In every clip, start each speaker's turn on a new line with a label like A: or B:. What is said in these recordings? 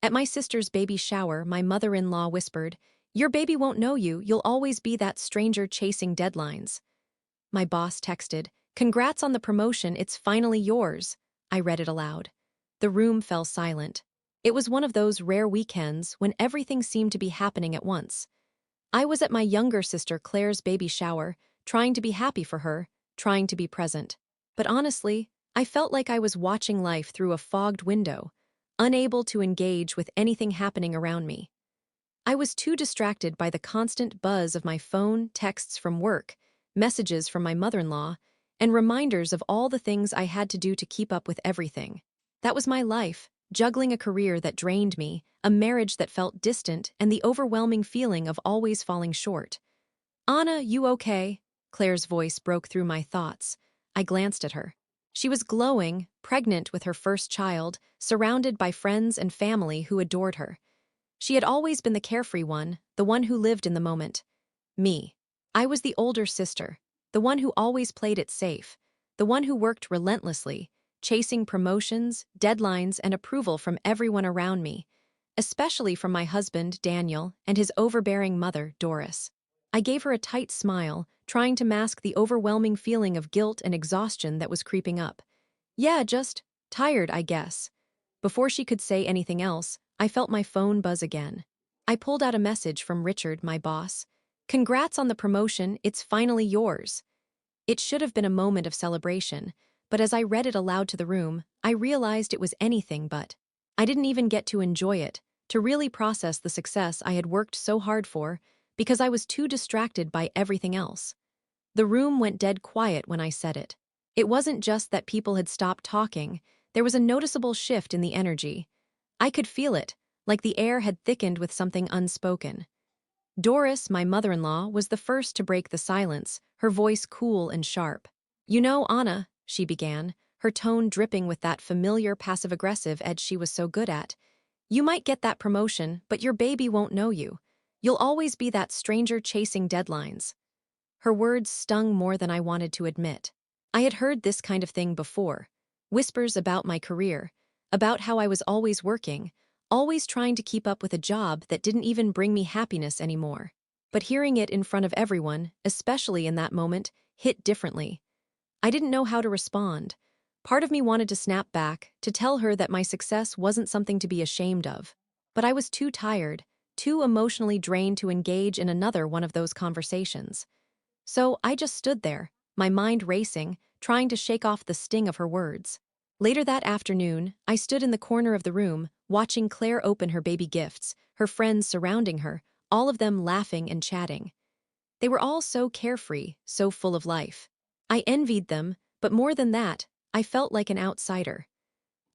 A: At my sister's baby shower, my mother-in-law whispered, "Your baby won't know you, you'll always be that stranger chasing deadlines." My boss texted, "Congrats on the promotion, it's finally yours." I read it aloud. The room fell silent. It was one of those rare weekends when everything seemed to be happening at once. I was at my younger sister Claire's baby shower, trying to be happy for her, trying to be present. But honestly, I felt like I was watching life through a fogged window, unable to engage with anything happening around me. I was too distracted by the constant buzz of my phone, texts from work, messages from my mother-in-law, and reminders of all the things I had to do to keep up with everything. That was my life, juggling a career that drained me, a marriage that felt distant, and the overwhelming feeling of always falling short. "Anna, you okay?" Claire's voice broke through my thoughts. I glanced at her. She was glowing, pregnant with her first child, surrounded by friends and family who adored her. She had always been the carefree one, the one who lived in the moment. Me. I was the older sister, the one who always played it safe, the one who worked relentlessly, chasing promotions, deadlines, and approval from everyone around me, especially from my husband, Daniel, and his overbearing mother, Doris. I gave her a tight smile, trying to mask the overwhelming feeling of guilt and exhaustion that was creeping up. "Yeah, just tired, I guess." Before she could say anything else, I felt my phone buzz again. I pulled out a message from Richard, my boss. "Congrats on the promotion, it's finally yours." It should have been a moment of celebration, but as I read it aloud to the room, I realized it was anything but. I didn't even get to enjoy it, to really process the success I had worked so hard for, because I was too distracted by everything else. The room went dead quiet when I said it. It wasn't just that people had stopped talking, there was a noticeable shift in the energy. I could feel it, like the air had thickened with something unspoken. Doris, my mother-in-law, was the first to break the silence, her voice cool and sharp. "You know, Anna," she began, her tone dripping with that familiar passive-aggressive edge she was so good at, "you might get that promotion, but your baby won't know you. You'll always be that stranger chasing deadlines." Her words stung more than I wanted to admit. I had heard this kind of thing before. Whispers about my career, about how I was always working, always trying to keep up with a job that didn't even bring me happiness anymore. But hearing it in front of everyone, especially in that moment, hit differently. I didn't know how to respond. Part of me wanted to snap back, to tell her that my success wasn't something to be ashamed of. But I was too tired, too emotionally drained to engage in another one of those conversations. So I just stood there, my mind racing, trying to shake off the sting of her words. Later that afternoon, I stood in the corner of the room, watching Claire open her baby gifts, her friends surrounding her, all of them laughing and chatting. They were all so carefree, so full of life. I envied them, but more than that, I felt like an outsider.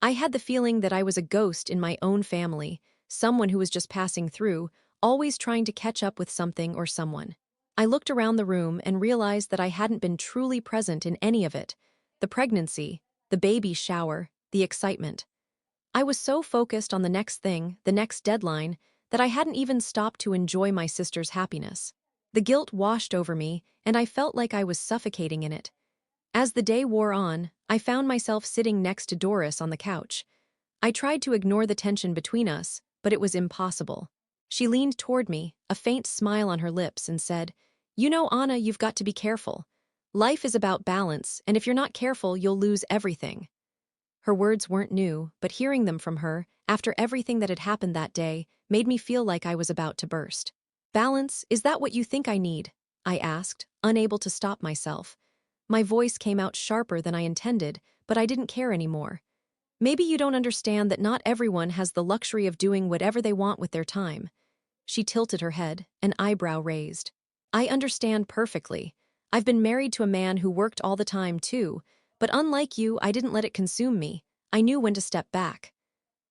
A: I had the feeling that I was a ghost in my own family, someone who was just passing through, always trying to catch up with something or someone. I looked around the room and realized that I hadn't been truly present in any of it. The pregnancy, the baby shower, the excitement. I was so focused on the next thing, the next deadline, that I hadn't even stopped to enjoy my sister's happiness. The guilt washed over me, and I felt like I was suffocating in it. As the day wore on, I found myself sitting next to Doris on the couch. I tried to ignore the tension between us, but it was impossible. She leaned toward me, a faint smile on her lips, and said, "You know, Anna, you've got to be careful. Life is about balance, and if you're not careful, you'll lose everything." Her words weren't new, but hearing them from her, after everything that had happened that day, made me feel like I was about to burst. "Balance, is that what you think I need?" I asked, unable to stop myself. My voice came out sharper than I intended, but I didn't care anymore. "Maybe you don't understand that not everyone has the luxury of doing whatever they want with their time." She tilted her head, an eyebrow raised. "I understand perfectly. I've been married to a man who worked all the time too, but unlike you, I didn't let it consume me. I knew when to step back."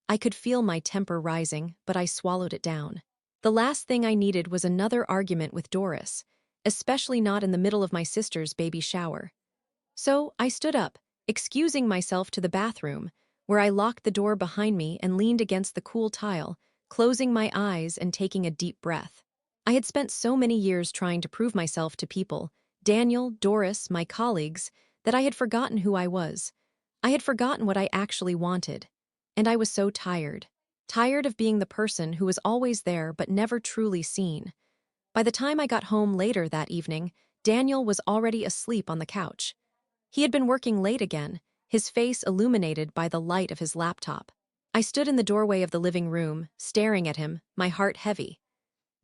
A: I could feel my temper rising, but I swallowed it down. The last thing I needed was another argument with Doris, especially not in the middle of my sister's baby shower. So I stood up, excusing myself to the bathroom, where I locked the door behind me and leaned against the cool tile, closing my eyes and taking a deep breath. I had spent so many years trying to prove myself to people, Daniel, Doris, my colleagues, that I had forgotten who I was. I had forgotten what I actually wanted. And I was so tired. tired of being the person who was always there but never truly seen. By the time I got home later that evening, Daniel was already asleep on the couch. He had been working late again, his face illuminated by the light of his laptop. I stood in the doorway of the living room, staring at him, my heart heavy.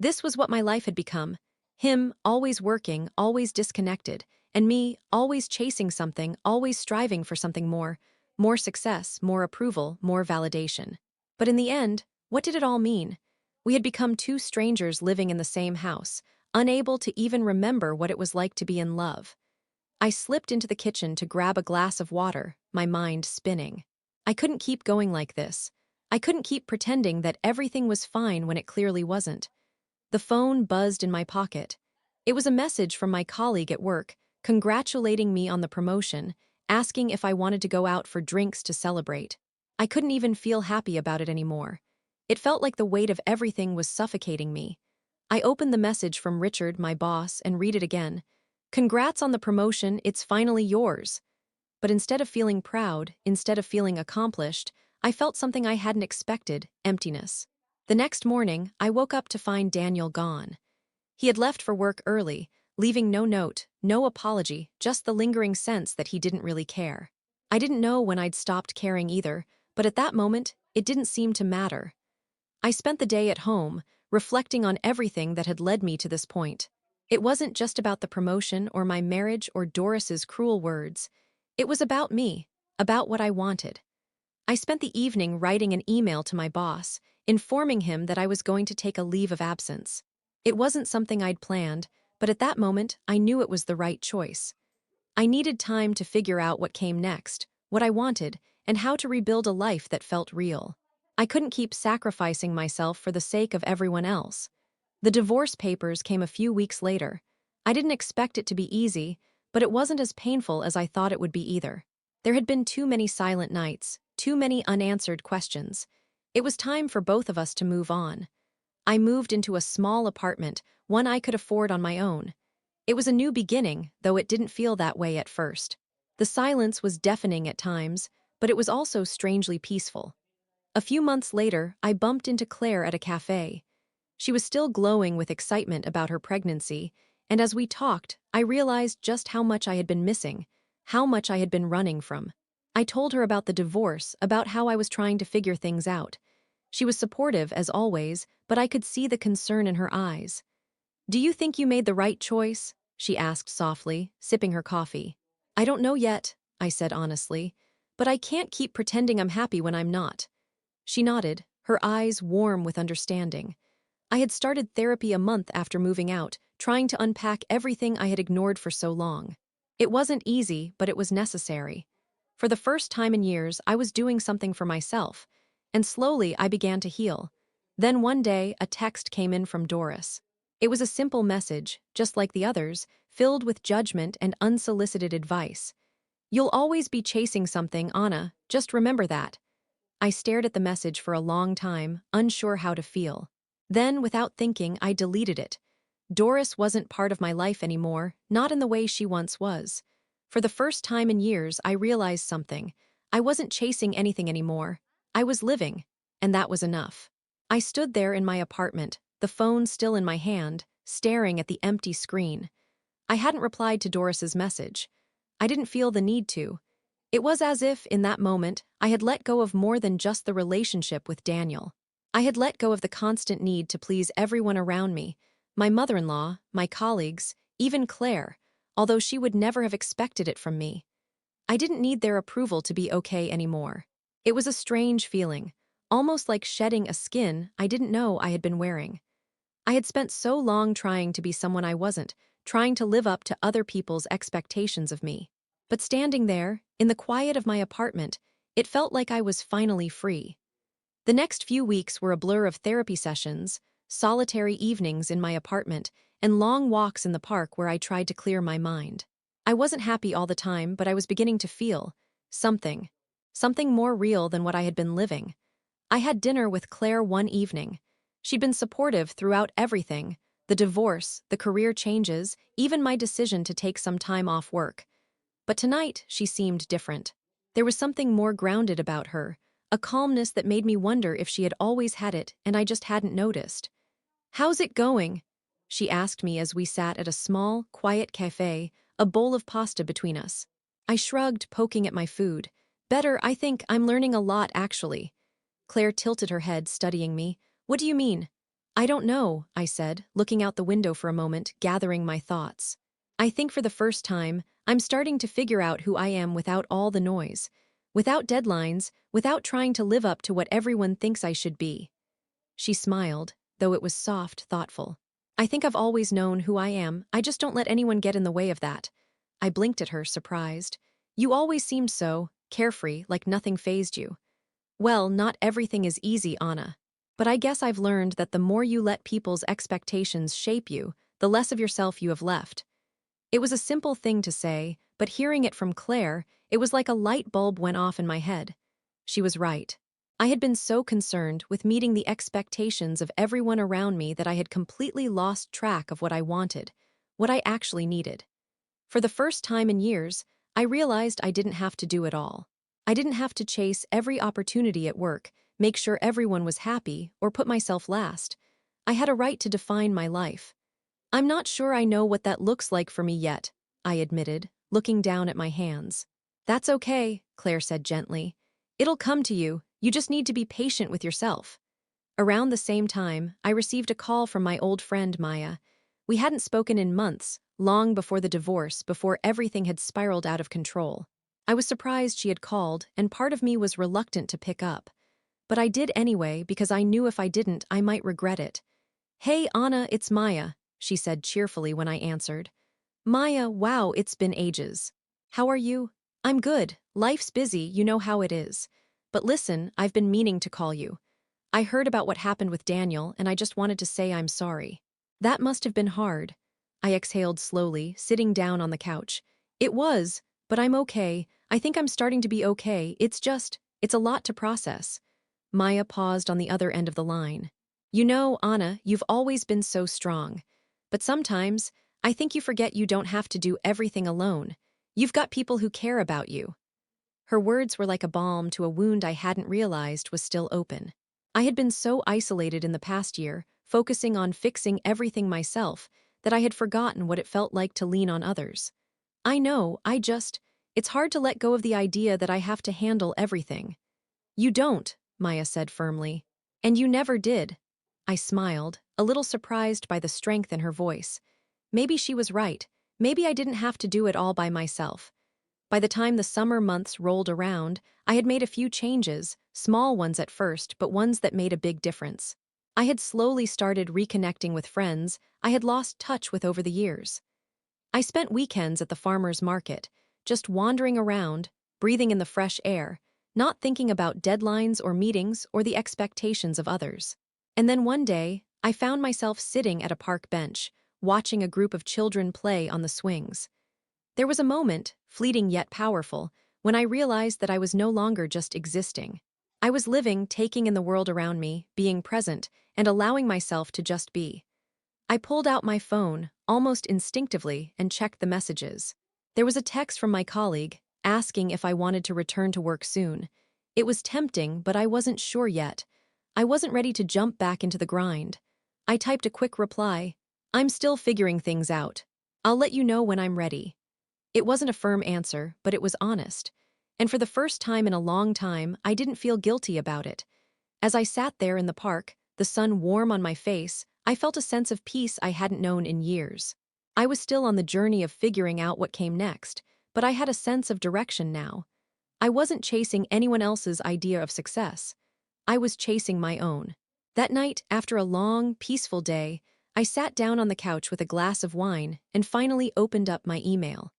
A: This was what my life had become. Him, always working, always disconnected, and me, always chasing something, always striving for something more. More success, more approval, more validation. But in the end, what did it all mean? We had become two strangers living in the same house, unable to even remember what it was like to be in love. I slipped into the kitchen to grab a glass of water, my mind spinning. I couldn't keep going like this. I couldn't keep pretending that everything was fine when it clearly wasn't. The phone buzzed in my pocket. It was a message from my colleague at work, congratulating me on the promotion, asking if I wanted to go out for drinks to celebrate. I couldn't even feel happy about it anymore. It felt like the weight of everything was suffocating me. I opened the message from Richard, my boss, and read it again. Congrats on the promotion, it's finally yours. But instead of feeling proud, instead of feeling accomplished, I felt something I hadn't expected, emptiness. The next morning, I woke up to find Daniel gone. He had left for work early, leaving no note, no apology, just the lingering sense that he didn't really care. I didn't know when I'd stopped caring either, but at that moment, it didn't seem to matter. I spent the day at home, reflecting on everything that had led me to this point. It wasn't just about the promotion or my marriage or Doris's cruel words. It was about me, about what I wanted. I spent the evening writing an email to my boss, informing him that I was going to take a leave of absence. It wasn't something I'd planned, but at that moment, I knew it was the right choice. I needed time to figure out what came next, what I wanted, and how to rebuild a life that felt real. I couldn't keep sacrificing myself for the sake of everyone else. The divorce papers came a few weeks later. I didn't expect it to be easy, but it wasn't as painful as I thought it would be either. There had been too many silent nights, too many unanswered questions. It was time for both of us to move on. I moved into a small apartment, one I could afford on my own. It was a new beginning, though it didn't feel that way at first. The silence was deafening at times, but it was also strangely peaceful. A few months later, I bumped into Claire at a cafe. She was still glowing with excitement about her pregnancy, and as we talked, I realized just how much I had been missing, how much I had been running from. I told her about the divorce, about how I was trying to figure things out. She was supportive, as always, but I could see the concern in her eyes. "Do you think you made the right choice?" she asked softly, sipping her coffee. "I don't know yet," I said honestly, "but I can't keep pretending I'm happy when I'm not." She nodded, her eyes warm with understanding. I had started therapy a month after moving out, trying to unpack everything I had ignored for so long. It wasn't easy, but it was necessary. For the first time in years, I was doing something for myself, and slowly I began to heal. Then one day, a text came in from Doris. It was a simple message, just like the others, filled with judgment and unsolicited advice. "You'll always be chasing something, Anna, just remember that." I stared at the message for a long time, unsure how to feel. Then, without thinking, I deleted it. Doris wasn't part of my life anymore, not in the way she once was. For the first time in years, I realized something. I wasn't chasing anything anymore. I was living, and that was enough. I stood there in my apartment, the phone still in my hand, staring at the empty screen. I hadn't replied to Doris's message. I didn't feel the need to. It was as if, in that moment, I had let go of more than just the relationship with Daniel. I had let go of the constant need to please everyone around me, my mother-in-law, my colleagues, even Claire, although she would never have expected it from me. I didn't need their approval to be okay anymore. It was a strange feeling, almost like shedding a skin I didn't know I had been wearing. I had spent so long trying to be someone I wasn't, trying to live up to other people's expectations of me. But standing there, in the quiet of my apartment, it felt like I was finally free. The next few weeks were a blur of therapy sessions, solitary evenings in my apartment, and long walks in the park where I tried to clear my mind. I wasn't happy all the time, but I was beginning to feel something. Something more real than what I had been living. I had dinner with Claire one evening. She'd been supportive throughout everything, the divorce, the career changes, even my decision to take some time off work. But tonight, she seemed different. There was something more grounded about her, a calmness that made me wonder if she had always had it and I just hadn't noticed. "How's it going?" she asked me as we sat at a small, quiet cafe, a bowl of pasta between us. I shrugged, poking at my food. "Better, I think. I'm learning a lot, actually." Claire tilted her head, studying me. "What do you mean?" "I don't know," I said, looking out the window for a moment, gathering my thoughts. "I think for the first time, I'm starting to figure out who I am without all the noise. Without deadlines, without trying to live up to what everyone thinks I should be." She smiled, though it was soft, thoughtful. "I think I've always known who I am, I just don't let anyone get in the way of that." I blinked at her, surprised. "You always seemed so carefree, like nothing fazed you." "Well, not everything is easy, Anna. But I guess I've learned that the more you let people's expectations shape you, the less of yourself you have left." It was a simple thing to say, but hearing it from Claire, it was like a light bulb went off in my head. She was right. I had been so concerned with meeting the expectations of everyone around me that I had completely lost track of what I wanted, what I actually needed. For the first time in years, I realized I didn't have to do it all. I didn't have to chase every opportunity at work, make sure everyone was happy, or put myself last. I had a right to define my life. "I'm not sure I know what that looks like for me yet," I admitted, looking down at my hands. "That's okay," Claire said gently. "It'll come to you, you just need to be patient with yourself." Around the same time, I received a call from my old friend Maya. We hadn't spoken in months, long before the divorce, before everything had spiraled out of control. I was surprised she had called, and part of me was reluctant to pick up. But I did anyway because I knew if I didn't, I might regret it. "Hey, Anna, it's Maya," she said cheerfully when I answered. "Maya, wow, it's been ages. How are you?" "I'm good. Life's busy, you know how it is. But listen, I've been meaning to call you. I heard about what happened with Daniel, and I just wanted to say I'm sorry." "That must have been hard." I exhaled slowly, sitting down on the couch. "It was, but I'm okay. I think I'm starting to be okay. It's a lot to process." Maya paused on the other end of the line. "You know, Anna, you've always been so strong. But sometimes, I think you forget you don't have to do everything alone. You've got people who care about you." Her words were like a balm to a wound I hadn't realized was still open. I had been so isolated in the past year, focusing on fixing everything myself, that I had forgotten what it felt like to lean on others. I know, it's hard to let go of the idea that I have to handle everything. "You don't," Maya said firmly. "And you never did." I smiled, a little surprised by the strength in her voice. Maybe she was right. Maybe I didn't have to do it all by myself. By the time the summer months rolled around, I had made a few changes, small ones at first, but ones that made a big difference. I had slowly started reconnecting with friends I had lost touch with over the years. I spent weekends at the farmer's market, just wandering around, breathing in the fresh air, not thinking about deadlines or meetings or the expectations of others. And then one day, I found myself sitting at a park bench, watching a group of children play on the swings. There was a moment, fleeting yet powerful, when I realized that I was no longer just existing. I was living, taking in the world around me, being present, and allowing myself to just be. I pulled out my phone, almost instinctively, and checked the messages. There was a text from my colleague, asking if I wanted to return to work soon. It was tempting, but I wasn't sure yet. I wasn't ready to jump back into the grind. I typed a quick reply. "I'm still figuring things out. I'll let you know when I'm ready." It wasn't a firm answer, but it was honest. And for the first time in a long time, I didn't feel guilty about it. As I sat there in the park, the sun warm on my face, I felt a sense of peace I hadn't known in years. I was still on the journey of figuring out what came next, but I had a sense of direction now. I wasn't chasing anyone else's idea of success. I was chasing my own. That night, after a long, peaceful day, I sat down on the couch with a glass of wine and finally opened up my email.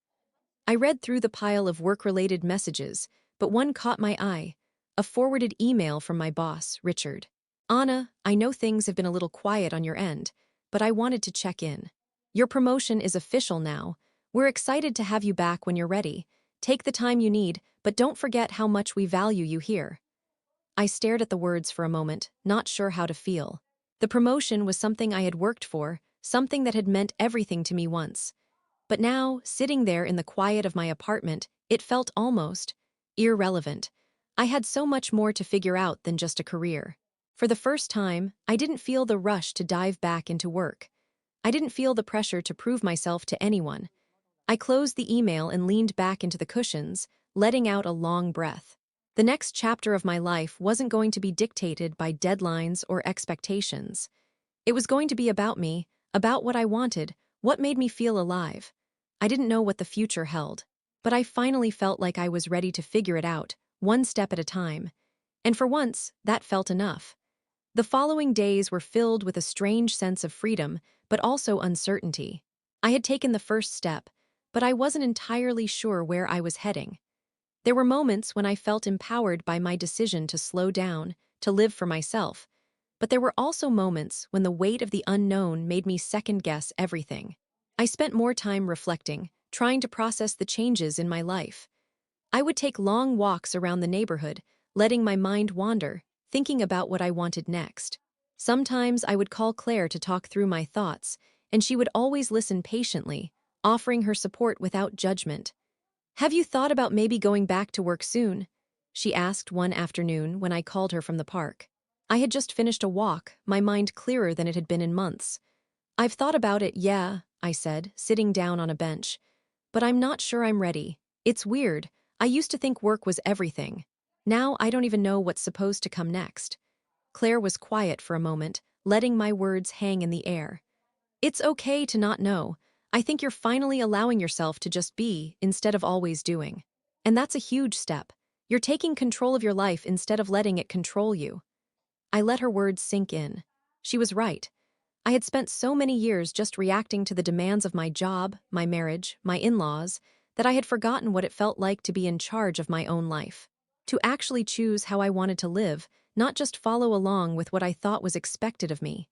A: I read through the pile of work-related messages, but one caught my eye, a forwarded email from my boss, Richard. "Anna, I know things have been a little quiet on your end, but I wanted to check in. Your promotion is official now. We're excited to have you back when you're ready. Take the time you need, but don't forget how much we value you here." I stared at the words for a moment, not sure how to feel. The promotion was something I had worked for, something that had meant everything to me once. But now, sitting there in the quiet of my apartment, it felt almost irrelevant. I had so much more to figure out than just a career. For the first time, I didn't feel the rush to dive back into work. I didn't feel the pressure to prove myself to anyone. I closed the email and leaned back into the cushions, letting out a long breath. The next chapter of my life wasn't going to be dictated by deadlines or expectations. It was going to be about me, about what I wanted, what made me feel alive. I didn't know what the future held, but I finally felt like I was ready to figure it out, one step at a time. And for once, that felt enough. The following days were filled with a strange sense of freedom, but also uncertainty. I had taken the first step, but I wasn't entirely sure where I was heading. There were moments when I felt empowered by my decision to slow down, to live for myself, but there were also moments when the weight of the unknown made me second-guess everything. I spent more time reflecting, trying to process the changes in my life. I would take long walks around the neighborhood, letting my mind wander, thinking about what I wanted next. Sometimes I would call Claire to talk through my thoughts, and she would always listen patiently, offering her support without judgment. "Have you thought about maybe going back to work soon?" she asked one afternoon when I called her from the park. I had just finished a walk, my mind clearer than it had been in months. "I've thought about it, yeah," I said, sitting down on a bench. "But I'm not sure I'm ready. It's weird. I used to think work was everything. Now I don't even know what's supposed to come next." Claire was quiet for a moment, letting my words hang in the air. "It's okay to not know. I think you're finally allowing yourself to just be, instead of always doing. And that's a huge step. You're taking control of your life instead of letting it control you." I let her words sink in. She was right. I had spent so many years just reacting to the demands of my job, my marriage, my in-laws, that I had forgotten what it felt like to be in charge of my own life. To actually choose how I wanted to live, not just follow along with what I thought was expected of me.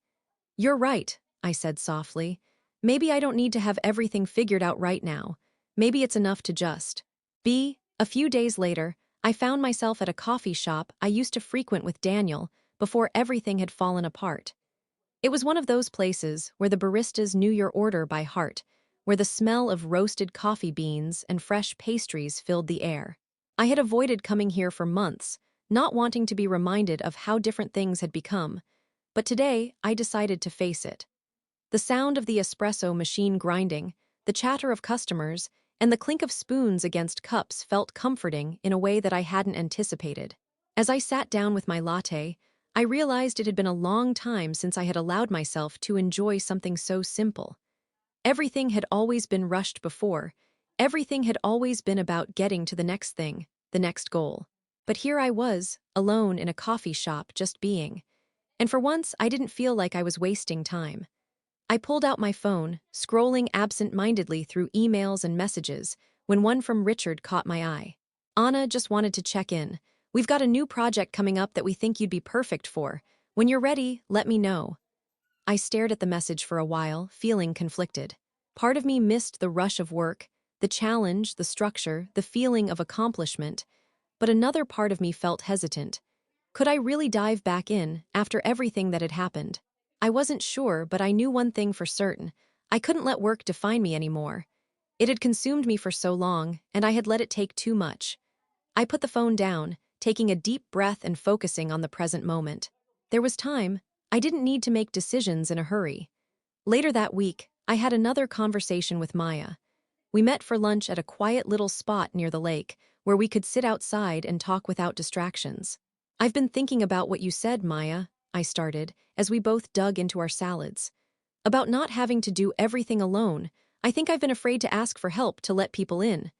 A: "You're right," I said softly. "Maybe I don't need to have everything figured out right now. Maybe it's enough to just be." A few days later, I found myself at a coffee shop I used to frequent with Daniel before everything had fallen apart. It was one of those places where the baristas knew your order by heart, where the smell of roasted coffee beans and fresh pastries filled the air. I had avoided coming here for months, not wanting to be reminded of how different things had become, but today I decided to face it. The sound of the espresso machine grinding, the chatter of customers, and the clink of spoons against cups felt comforting in a way that I hadn't anticipated. As I sat down with my latte, I realized it had been a long time since I had allowed myself to enjoy something so simple. Everything had always been rushed before. Everything had always been about getting to the next thing, the next goal. But here I was, alone in a coffee shop, just being. And for once, I didn't feel like I was wasting time. I pulled out my phone, scrolling absent-mindedly through emails and messages, when one from Richard caught my eye. "Anna just wanted to check in. We've got a new project coming up that we think you'd be perfect for. When you're ready, let me know." I stared at the message for a while, feeling conflicted. Part of me missed the rush of work, the challenge, the structure, the feeling of accomplishment, but another part of me felt hesitant. Could I really dive back in, after everything that had happened? I wasn't sure, but I knew one thing for certain. I couldn't let work define me anymore. It had consumed me for so long, and I had let it take too much. I put the phone down, taking a deep breath and focusing on the present moment. There was time. I didn't need to make decisions in a hurry. Later that week, I had another conversation with Maya. We met for lunch at a quiet little spot near the lake, where we could sit outside and talk without distractions. "I've been thinking about what you said, Maya," I started, as we both dug into our salads. "About not having to do everything alone. I think I've been afraid to ask for help to let people in."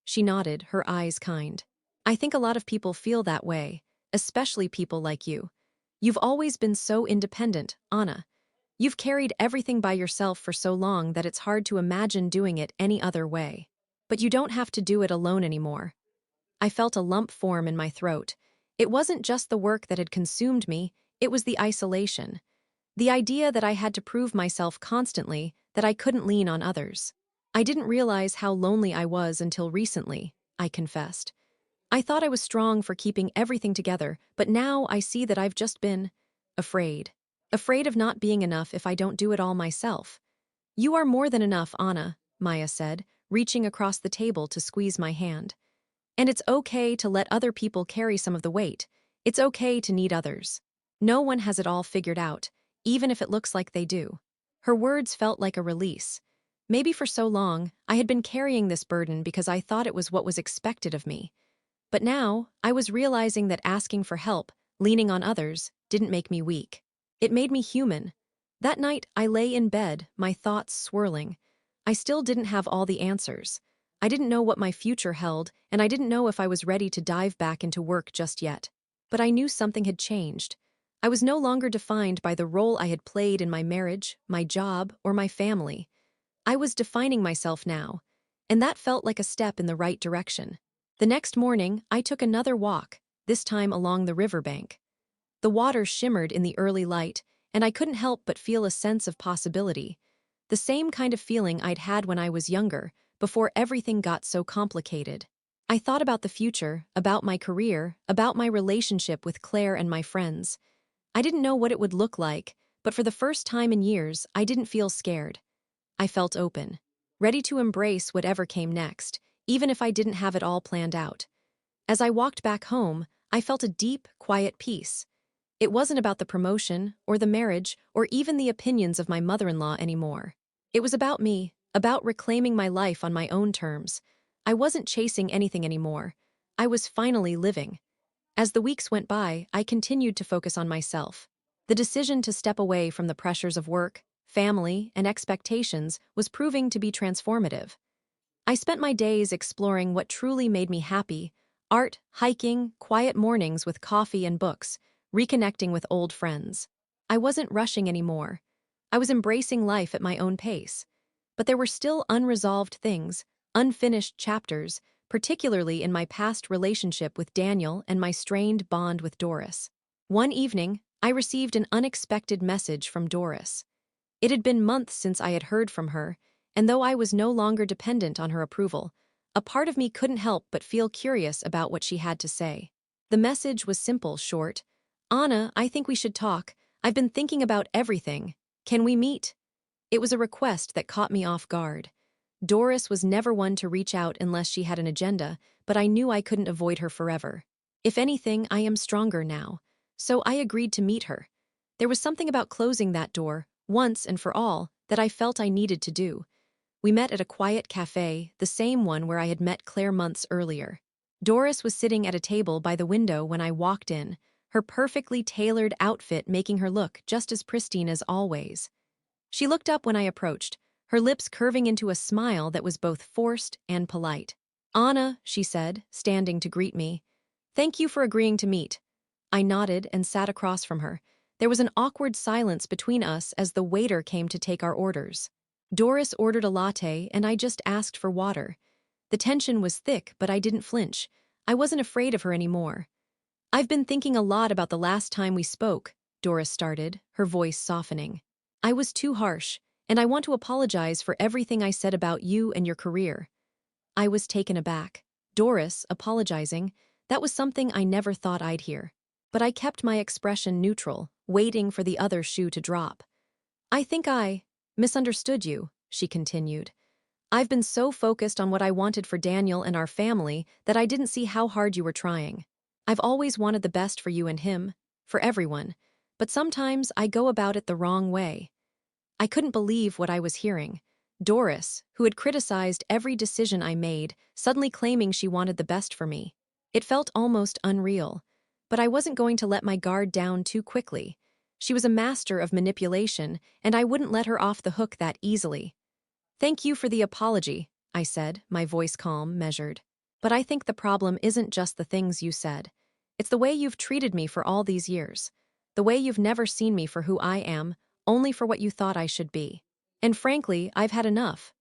A: She nodded, her eyes kind. "I think a lot of people feel that way, especially people like you. You've always been so independent, Anna. You've carried everything by yourself for so long that it's hard to imagine doing it any other way. But you don't have to do it alone anymore." I felt a lump form in my throat. It wasn't just the work that had consumed me, it was the isolation. The idea that I had to prove myself constantly, that I couldn't lean on others. I didn't realize how lonely I was until recently, I confessed. I thought I was strong for keeping everything together, but now I see that I've just been afraid. Afraid of not being enough if I don't do it all myself. "You are more than enough, Anna," Maya said, reaching across the table to squeeze my hand. And it's okay to let other people carry some of the weight. It's okay to need others. No one has it all figured out, even if it looks like they do. Her words felt like a release. Maybe for so long, I had been carrying this burden because I thought it was what was expected of me. But now, I was realizing that asking for help, leaning on others, didn't make me weak. It made me human. That night, I lay in bed, my thoughts swirling. I still didn't have all the answers. I didn't know what my future held, and I didn't know if I was ready to dive back into work just yet. But I knew something had changed. I was no longer defined by the role I had played in my marriage, my job, or my family. I was defining myself now, and that felt like a step in the right direction. The next morning, I took another walk, this time along the riverbank. The water shimmered in the early light, and I couldn't help but feel a sense of possibility. The same kind of feeling I'd had when I was younger, before everything got so complicated. I thought about the future, about my career, about my relationship with Claire and my friends. I didn't know what it would look like, but for the first time in years, I didn't feel scared. I felt open, ready to embrace whatever came next, even if I didn't have it all planned out. As I walked back home, I felt a deep, quiet peace. It wasn't about the promotion, or the marriage, or even the opinions of my mother-in-law anymore. It was about me, about reclaiming my life on my own terms. I wasn't chasing anything anymore. I was finally living. As the weeks went by, I continued to focus on myself. The decision to step away from the pressures of work, family, and expectations was proving to be transformative. I spent my days exploring what truly made me happy: art, hiking, quiet mornings with coffee and books, reconnecting with old friends. I wasn't rushing anymore. I was embracing life at my own pace. But there were still unresolved things, unfinished chapters, particularly in my past relationship with Daniel and my strained bond with Doris. One evening, I received an unexpected message from Doris. It had been months since I had heard from her, and though I was no longer dependent on her approval, a part of me couldn't help but feel curious about what she had to say. The message was simple, short. "Anna, I think we should talk. I've been thinking about everything. Can we meet?" It was a request that caught me off guard. Doris was never one to reach out unless she had an agenda, but I knew I couldn't avoid her forever. If anything, I am stronger now. So I agreed to meet her. There was something about closing that door, once and for all, that I felt I needed to do. We met at a quiet cafe, the same one where I had met Claire months earlier. Doris was sitting at a table by the window when I walked in, her perfectly tailored outfit making her look just as pristine as always. She looked up when I approached, her lips curving into a smile that was both forced and polite. "Anna," she said, standing to greet me. "Thank you for agreeing to meet." I nodded and sat across from her. There was an awkward silence between us as the waiter came to take our orders. Doris ordered a latte, and I just asked for water. The tension was thick, but I didn't flinch. I wasn't afraid of her anymore. "I've been thinking a lot about the last time we spoke," Doris started, her voice softening. "I was too harsh, and I want to apologize for everything I said about you and your career." I was taken aback. Doris, apologizing, that was something I never thought I'd hear. But I kept my expression neutral, waiting for the other shoe to drop. "I think I misunderstood you," she continued. "I've been so focused on what I wanted for Daniel and our family that I didn't see how hard you were trying. I've always wanted the best for you and him, for everyone, but sometimes I go about it the wrong way." I couldn't believe what I was hearing. Doris, who had criticized every decision I made, suddenly claiming she wanted the best for me. It felt almost unreal. But I wasn't going to let my guard down too quickly. She was a master of manipulation, and I wouldn't let her off the hook that easily. "Thank you for the apology," I said, my voice calm, measured. "But I think the problem isn't just the things you said. It's the way you've treated me for all these years. The way you've never seen me for who I am, only for what you thought I should be. And frankly, I've had enough."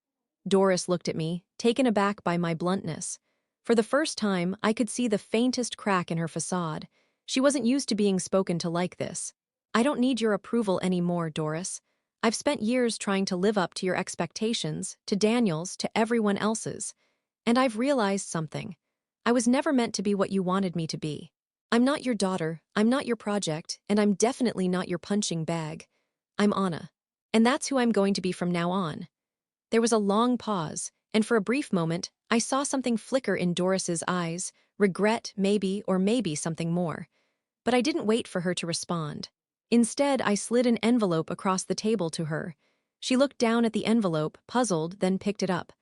A: Doris looked at me, taken aback by my bluntness. For the first time, I could see the faintest crack in her facade. She wasn't used to being spoken to like this. "I don't need your approval anymore, Doris. I've spent years trying to live up to your expectations, to Daniel's, to everyone else's. And I've realized something. I was never meant to be what you wanted me to be. I'm not your daughter, I'm not your project, and I'm definitely not your punching bag. I'm Anna. And that's who I'm going to be from now on." There was a long pause, and for a brief moment, I saw something flicker in Doris's eyes, regret, maybe, or maybe something more. But I didn't wait for her to respond. Instead, I slid an envelope across the table to her. She looked down at the envelope, puzzled, then picked it up.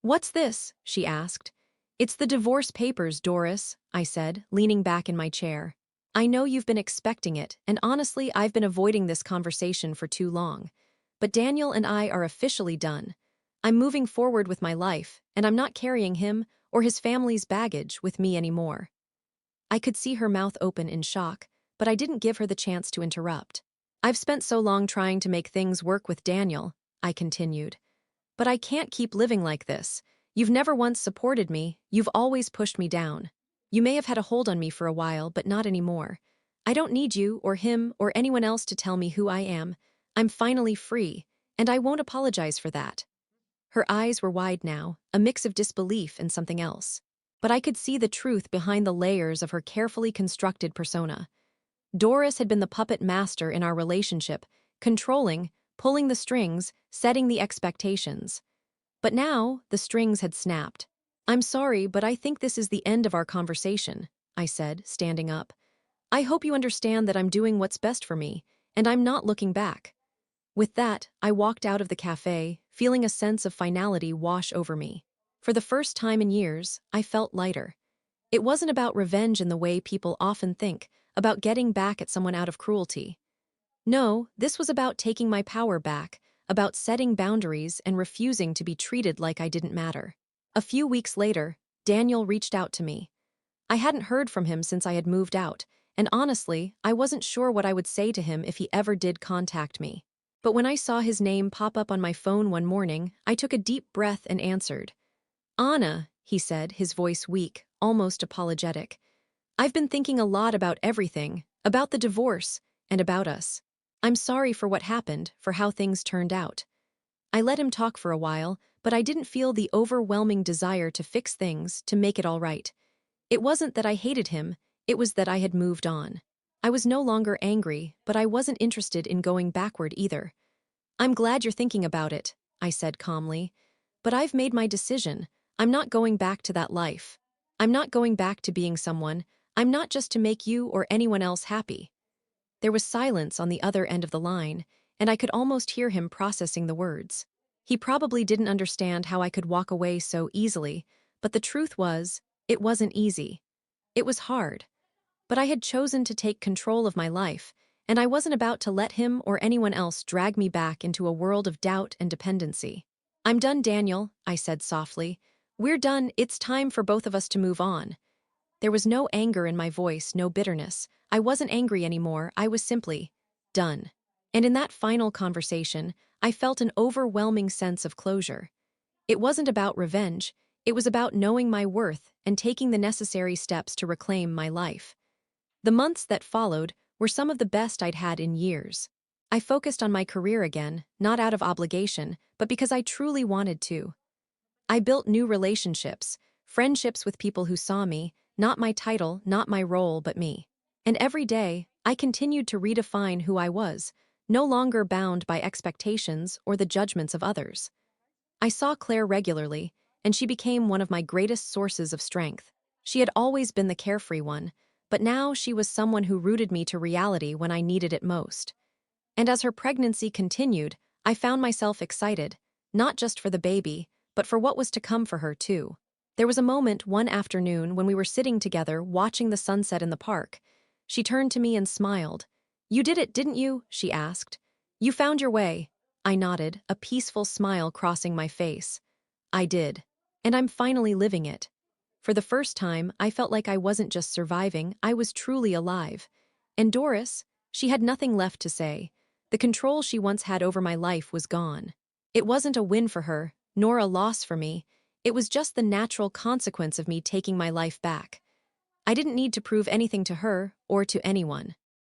A: "What's this?" she asked. "It's the divorce papers, Doris," I said, leaning back in my chair. "I know you've been expecting it, and honestly, I've been avoiding this conversation for too long. But Daniel and I are officially done. I'm moving forward with my life, and I'm not carrying him or his family's baggage with me anymore." I could see her mouth open in shock, but I didn't give her the chance to interrupt. "I've spent so long trying to make things work with Daniel," I continued. "But I can't keep living like this. You've never once supported me, you've always pushed me down. You may have had a hold on me for a while, but not anymore. I don't need you or him or anyone else to tell me who I am. I'm finally free, and I won't apologize for that." Her eyes were wide now, a mix of disbelief and something else. But I could see the truth behind the layers of her carefully constructed persona. Doris had been the puppet master in our relationship, controlling, pulling the strings, setting the expectations. But now, the strings had snapped. "I'm sorry, but I think this is the end of our conversation," I said, standing up. "I hope you understand that I'm doing what's best for me, and I'm not looking back." With that, I walked out of the cafe, feeling a sense of finality wash over me. For the first time in years, I felt lighter. It wasn't about revenge in the way people often think, about getting back at someone out of cruelty. No, this was about taking my power back, about setting boundaries and refusing to be treated like I didn't matter. A few weeks later, Daniel reached out to me. I hadn't heard from him since I had moved out, and honestly, I wasn't sure what I would say to him if he ever did contact me. But when I saw his name pop up on my phone one morning, I took a deep breath and answered. "Anna," he said, his voice weak, almost apologetic. "I've been thinking a lot about everything, about the divorce, and about us. I'm sorry for what happened, for how things turned out." I let him talk for a while, but I didn't feel the overwhelming desire to fix things, to make it all right. It wasn't that I hated him, it was that I had moved on. I was no longer angry, but I wasn't interested in going backward either. "I'm glad you're thinking about it," I said calmly. "But I've made my decision. I'm not going back to that life. I'm not going back to being someone. I'm not just to make you or anyone else happy." There was silence on the other end of the line, and I could almost hear him processing the words. He probably didn't understand how I could walk away so easily, but the truth was, it wasn't easy. It was hard. But I had chosen to take control of my life, and I wasn't about to let him or anyone else drag me back into a world of doubt and dependency. "I'm done, Daniel," I said softly. "We're done, it's time for both of us to move on." There was no anger in my voice, no bitterness. I wasn't angry anymore, I was simply done. And in that final conversation, I felt an overwhelming sense of closure. It wasn't about revenge, it was about knowing my worth and taking the necessary steps to reclaim my life. The months that followed were some of the best I'd had in years. I focused on my career again, not out of obligation, but because I truly wanted to. I built new relationships, friendships with people who saw me, not my title, not my role, but me. And every day, I continued to redefine who I was, no longer bound by expectations or the judgments of others. I saw Claire regularly, and she became one of my greatest sources of strength. She had always been the carefree one, but now she was someone who rooted me to reality when I needed it most. And as her pregnancy continued, I found myself excited, not just for the baby, but for what was to come for her too. There was a moment one afternoon when we were sitting together watching the sunset in the park. She turned to me and smiled. "You did it, didn't you?" she asked. "You found your way." I nodded, a peaceful smile crossing my face. "I did. And I'm finally living it." For the first time, I felt like I wasn't just surviving, I was truly alive. And Doris, she had nothing left to say. The control she once had over my life was gone. It wasn't a win for her, nor a loss for me. It was just the natural consequence of me taking my life back. I didn't need to prove anything to her or to anyone.